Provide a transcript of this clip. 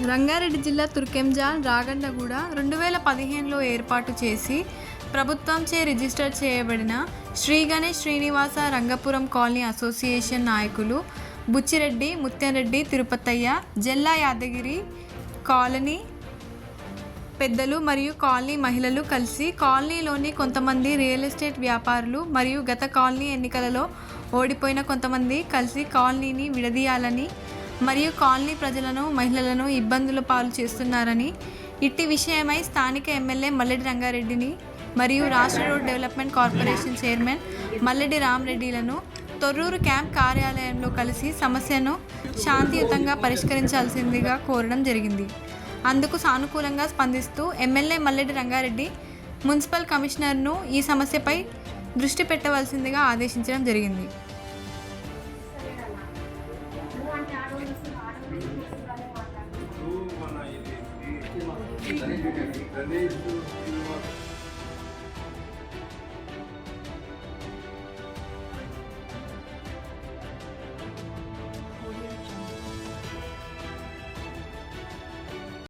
రంగారెడ్డి జిల్లా తుర్కెంజాన్ రాగండగూడ 2015లో ఏర్పాటు చేసి ప్రభుత్వంచే రిజిస్టర్ చేయబడిన శ్రీ గణేష్ శ్రీనివాస రంగపురం కాలనీ అసోసియేషన్ నాయకులు బుచ్చిరెడ్డి, ముత్యంరెడ్డి, తిరుపతయ్య, జల్లా యాదగిరి కాలనీ పెద్దలు మరియు కాలనీ మహిళలు కలిసి కాలనీలోని కొంతమంది రియల్ ఎస్టేట్ వ్యాపారులు మరియు గత కాలనీ ఎన్నికలలో ఓడిపోయిన కొంతమంది కలిసి కాలనీని విడదీయాలని మరియు కాలనీ ప్రజలను, మహిళలను ఇబ్బందుల పాలు చేస్తున్నారని, ఇట్టి విషయమై స్థానిక ఎమ్మెల్యే మల్లెడి రంగారెడ్డిని మరియు రాష్ట్ర road development corporation chairman Malledi రామరెడ్డిలను తొర్రూరు క్యాంప్ కార్యాలయంలో కలిసి సమస్యను శాంతియుతంగా పరిష్కరించాల్సిందిగా కోరడం జరిగింది. అందుకు సానుకూలంగా స్పందిస్తూ ఎమ్మెల్యే మల్లెడి రంగారెడ్డి మున్సిపల్ కమిషనర్ను ఈ సమస్యపై దృష్టి పెట్టవలసిందిగా ఆదేశించడం జరిగింది. గణేష్